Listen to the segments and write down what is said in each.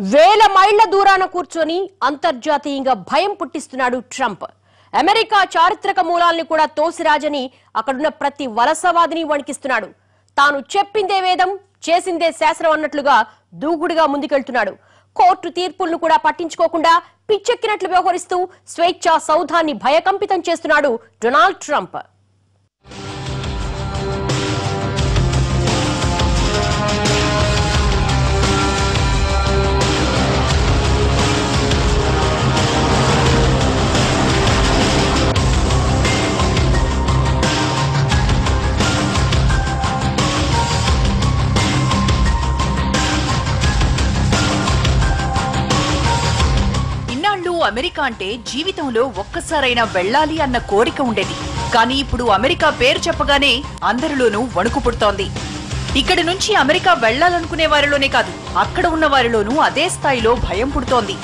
వేల మైళ్ల దూరాన కూర్చొని అంతర్జాతీయంగా భయం పుట్టిస్తున్నాడు ట్రంప్. అమెరికా చారిత్రక మూలాల్ని కూడా తోసిరాజని అక్కడున్న ప్రతి వలసవాదిని వణికిస్తున్నాడు. తాను చెప్పిందే వేదం, చేసిందే శాస్త్రం అన్నట్లుగా దూకుడుగా ముందుకెళ్తున్నాడు. కోర్టు తీర్పులను కూడా పట్టించుకోకుండా పిచ్చెక్కినట్లు వ్యవహరిస్తూ స్వేచ్ఛా సౌధాన్ని భయకంపితం చేస్తున్నాడు డొనాల్డ్ ట్రంప్. అమెరికా అంటే జీవితంలో ఒక్కసారైనా వెళ్ళాలి అన్న కోరిక ఉండేది. కానీ ఇప్పుడు అమెరికా పేరు చెప్పగానే అందరిలోనూ వణుకు పుడుతోంది. ఇక్కడి నుంచి అమెరికా వెళ్లాలనుకునే వారిలోనే కాదు, అక్కడ ఉన్న వారిలోనూ అదే స్థాయిలో భయం పుడుతోంది.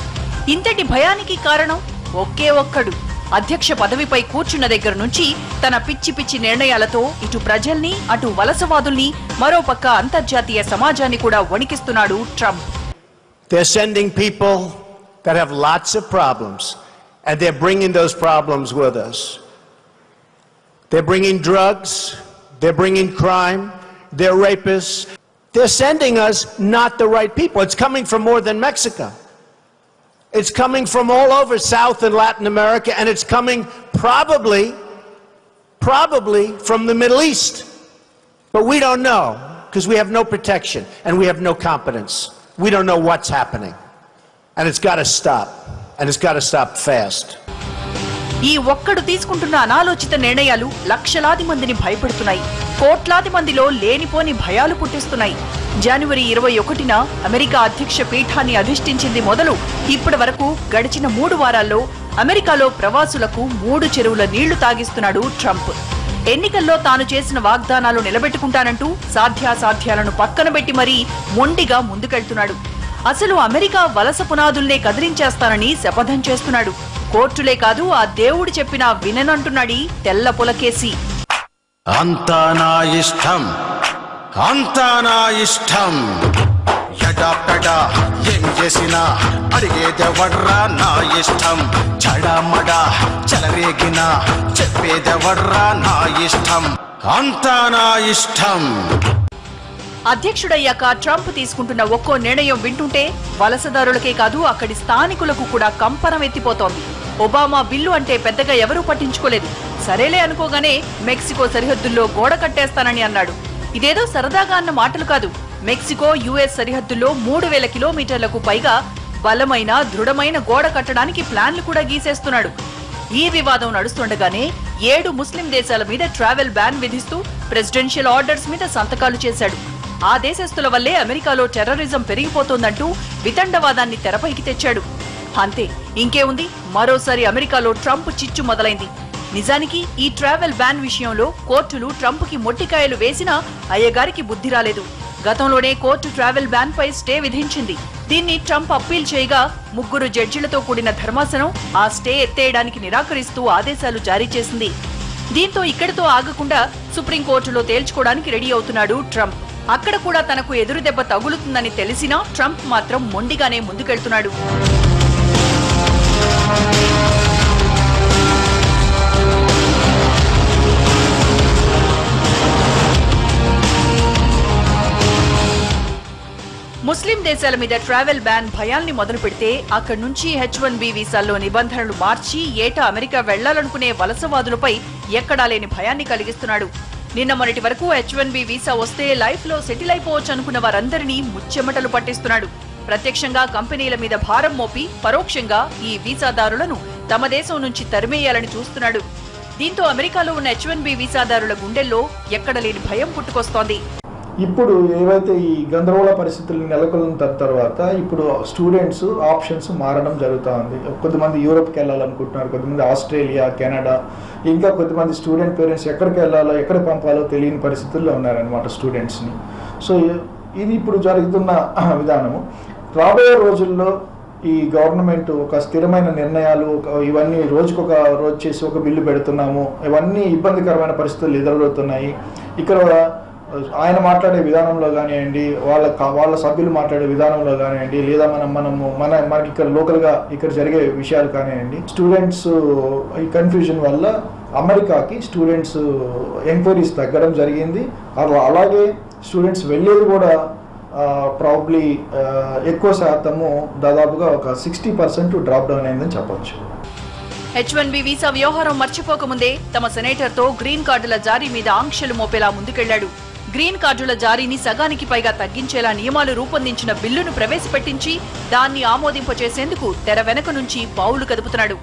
ఇంతటి భయానికి కారణం ఒకే ఒక్కడు. అధ్యక్ష పదవిపై కూర్చున్న దగ్గర నుంచి తన పిచ్చి పిచ్చి నిర్ణయాలతో ఇటు ప్రజల్ని, అటు వలసవాదుల్ని, మరోపక్క అంతర్జాతీయ సమాజాన్ని కూడా వణికిస్తున్నాడు Trump. That have lots of problems, and they're bringing those problems with us. They're bringing drugs, they're bringing crime, they're rapists. They're sending us not the right people. It's coming from more than Mexico. It's coming from all over South and Latin America, and it's coming probably from the Middle East. But we don't know, because we have no protection, and we have no competence. We don't know what's happening. And it's got to stop. And it's got to stop fast. ఈ ఒక్కడు తీసుకుంటున్న అనాలోచిత నిర్ణయాలు లక్షలాది మందిని భయపెడుతున్నాయి. కోట్లాది మందిలో లేనిపోని భయాలు పుట్టిస్తున్నాయి. జనవరి 21న అమెరికా అధ్యక్ష పీఠాన్ని అధిష్ఠించింది మొదలు ఇప్పటి వరకు గడిచిన 3 వారాల్లో అమెరికాలో ప్రవాసులకు 3 చెరువుల నీళ్లు తాగిస్తున్నాడు ట్రంప్. ఎన్నికల్లో తాను చేసిన వాగ్దానాలు నిలబెట్టుకుంటానంటూ సాధ్యాసాధ్యాలను పక్కన పెట్టి మరీ మొండిగా ముందుకెళ్తున్నాడు. అసలు అమెరికా వలస పునాదుల్నే కదిలించేస్తానని శపథం చేస్తున్నాడు. కోర్టులే కాదు, ఆ దేవుడు చెప్పినా విననంటున్నాడీ తెల్ల పులకేసి. అంతా నా ఇష్టం, అంతా నా ఇష్టం, ఎడాపెడా ఏం చేసినా అడిగేదెవర్రా నా ఇష్టం, చడామడా చెలరేగినా చెప్పేదెవర్రా నా ఇష్టం, అంతా నా ఇష్టం. అధ్యక్షుడయ్యాక ట్రంప్ తీసుకుంటున్న ఒక్కో నిర్ణయం వింటుంటే వలసదారులకే కాదు, అక్కడి స్థానికులకు కూడా కంపనం ఎత్తిపోతోంది. ఒబామా బిల్లు అంటే పెద్దగా ఎవరూ పట్టించుకోలేదు. సరేలే అనుకోగానే మెక్సికో సరిహద్దుల్లో గోడ కట్టేస్తానని అన్నాడు. ఇదేదో సరదాగా అన్న మాటలు కాదు. మెక్సికో యుఎస్ సరిహద్దుల్లో 3000 కిలోమీటర్లకు పైగా బలమైన దృఢమైన గోడ కట్టడానికి ప్లాన్లు కూడా గీసేస్తున్నాడు. ఈ వివాదం నడుస్తుండగానే 7 ముస్లిం దేశాల మీద ట్రావెల్ బ్యాన్ విధిస్తూ ప్రెసిడెన్షియల్ ఆర్డర్స్ మీద సంతకాలు చేశాడు. ఆ దేశస్తుల వల్లే అమెరికాలో టెర్రరిజం పెరిగిపోతోందంటూ వితండవాదాన్ని తెరపైకి తెచ్చాడు. అంతే, ఇంకేముంది, మరోసారి అమెరికాలో ట్రంప్ చిచ్చు మొదలైంది. నిజానికి ఈ ట్రావెల్ బ్యాన్ విషయంలో కోర్టులు ట్రంప్కి మొట్టికాయలు వేసినా అయ్యగారికి బుద్ధి రాలేదు. గతంలోనే కోర్టు ట్రావెల్ బ్యాన్ పై స్టే విధించింది. దీన్ని ట్రంప్ అప్పీల్ చేయగా 3 జడ్జిలతో కూడిన ధర్మాసనం ఆ స్టే ఎత్తేయడానికి నిరాకరిస్తూ ఆదేశాలు జారీ చేసింది. దీంతో ఇక్కడితో ఆగకుండా సుప్రీంకోర్టులో తేల్చుకోవడానికి రెడీ అవుతున్నాడు ట్రంప్. అక్కడ కూడా తనకు ఎదురు దెబ్బ తగులుతుందని తెలిసినా ట్రంప్ మాత్రం మొండిగానే ముందుకెళ్తున్నాడు. ముస్లిం దేశాల మీద ట్రావెల్ బ్యాన్ భయాల్ని మొదలు పెడితే అక్కడి నుంచి H1B వీసాల్లో నిబంధనలు మార్చి ఏటా అమెరికా వెళ్లాలనుకునే వలసవాదులపై ఎక్కడా లేని భయాన్ని కలిగిస్తున్నాడు. నిన్న మొన్నటి వరకు H1B వీసా వస్తే లైఫ్ లో సెటిల్ అయిపోవచ్చు అనుకున్న వారందరినీ ముచ్చెమటలు పట్టిస్తున్నాడు. ప్రత్యక్షంగా కంపెనీల మీద భారం మోపి పరోక్షంగా ఈ వీసాదారులను తమ దేశం నుంచి తరిమేయాలని చూస్తున్నాడు. దీంతో అమెరికాలో ఉన్న H1B వీసాదారుల గుండెల్లో ఎక్కడ లేని భయం పుట్టుకొస్తోంది. ఇప్పుడు ఏవైతే ఈ గందరగోళ పరిస్థితులు నెలకొన్న తర్వాత ఇప్పుడు స్టూడెంట్స్ ఆప్షన్స్ మారడం జరుగుతూ ఉంది. కొంతమంది యూరోప్కి వెళ్ళాలనుకుంటున్నారు, కొంతమంది ఆస్ట్రేలియా, కెనడా, ఇంకా కొంతమంది స్టూడెంట్ పేరెంట్స్ ఎక్కడికి వెళ్ళాలో ఎక్కడ పంపాలో తెలియని పరిస్థితుల్లో ఉన్నారనమాట స్టూడెంట్స్ని. సో ఇది ఇప్పుడు జరుగుతున్న విధానము. రాబోయే రోజుల్లో ఈ గవర్నమెంట్ ఒక స్థిరమైన నిర్ణయాలు ఇవన్నీ రోజుకొక రోజు చేసి ఒక బిల్లు పెడుతున్నాము, ఇవన్నీ ఇబ్బందికరమైన పరిస్థితులు ఎదురవుతున్నాయి. ఇక్కడ ఆయన మాట్లాడే విధానంలో కానివ్వండి, వాళ్ళ సభ్యులు మాట్లాడే విధానంలో కానివ్వండి, లేదా మనకి ఇక్కడ లోకల్గా ఇక్కడ జరిగే విషయాలు కానివ్వండి, స్టూడెంట్స్ ఈ కన్ఫ్యూజన్ వల్ల అమెరికాకి స్టూడెంట్స్ ఎంక్వైరీస్ తగ్గడం జరిగింది. అలాగే స్టూడెంట్స్ వెళ్ళేది కూడా ప్రాబ్లీ ఎక్కువ శాతము దాదాపుగా ఒక 60% డ్రాప్ డౌన్ అయిందని చెప్పొచ్చు. H1B వీసా వ్యవహారం మర్చిపోకముందే తమ సెనేటర్తో గ్రీన్ కార్డుల జారీ మీద ఆంక్షలు మోపేలా ముందుకెళ్లాడు. గ్రీన్ కార్డుల జారీని సగానికి పైగా తగ్గించేలా నియమాలు రూపొందించిన బిల్లును ప్రవేశపెట్టించి దాన్ని ఆమోదింపచేసేందుకు తెర వెనక నుంచి పావులు కదుపుతున్నాడు.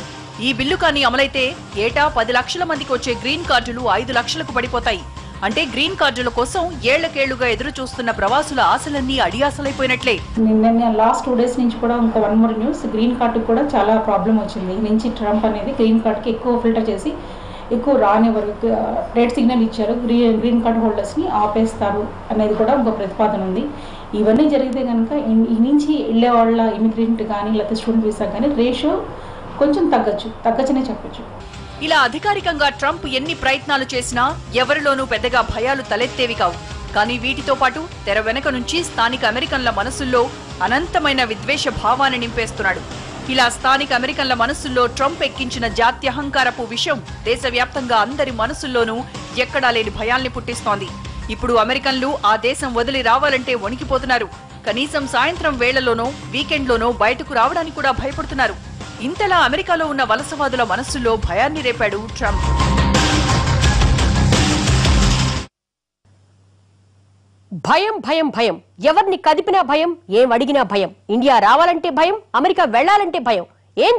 ఈ బిల్లు కానీ అమలైతే ఏటా 10 లక్షల మందికి వచ్చే గ్రీన్ కార్డులు 5 లక్షలకు పడిపోతాయి. అంటే గ్రీన్ కార్డుల కోసం ఏళ్లకేళ్లుగా ఎదురు చూస్తున్న ప్రవాసుల ఆశలన్నీ అడియాసలైపోయినట్లే. నిన్న లాస్ట్ 2 days నుంచి కూడా ఇంకా 1 more న్యూస్, గ్రీన్ కార్డు కూడా చాలా ప్రాబ్లం వచ్చింది. నుంచి ట్రంప్ అనేది గ్రీన్ కార్డ్కి ఎక్కువ ఫిల్టర్ చేసి ఎక్కువ రాని వరకు రెడ్ సిగ్నల్ ఇచ్చారు. గ్రీన్ కార్డ్ హోల్డర్స్ని ఆపేస్తారు అనేది కూడా ఒక ప్రతిపాదన ఉంది. ఇవన్నీ జరిగితే కనుక ఈ నుంచి వెళ్ళే వాళ్ళ ఇమిగ్రెంట్ కానీ లేకపోతే స్టూడెంట్ వీసా కానీ రేషియో కొంచెం తగ్గచ్చనే చెప్పచ్చు. ఇలా అధికారికంగా ట్రంప్ ఎన్ని ప్రయత్నాలు చేసినా ఎవరిలోనూ పెద్దగా భయాలు తలెత్తేవి కావు. కానీ వీటితో పాటు తెర వెనక నుంచి స్థానిక అమెరికన్ల మనసుల్లో అనంతమైన విద్వేష భావాన్ని నింపేస్తున్నాడు. ఇలా స్థానిక అమెరికన్ల మనసుల్లో ట్రంప్ ఎక్కించిన జాత్యహంకారపు విషయం దేశవ్యాప్తంగా అందరి మనసుల్లోనూ ఎక్కడా లేని భయాల్ని పుట్టిస్తోంది. ఇప్పుడు అమెరికన్లు ఆ దేశం వదిలి రావాలంటే వణికిపోతున్నారు. కనీసం సాయంత్రం వేళలోనో వీకెండ్లోనో బయటకు రావడానికి కూడా భయపడుతున్నారు. ఇంతలా అమెరికాలో ఉన్న వలసవాదుల మనస్సులో భయాన్ని రేపాడు ట్రంప్. భయం భయం భయం, ఎవరిని కదిపినా భయం, ఏం అడిగినా భయం. ఇండియా రావాలంటే భయం, అమెరికా వెళ్లాలంటే భయం. ఏం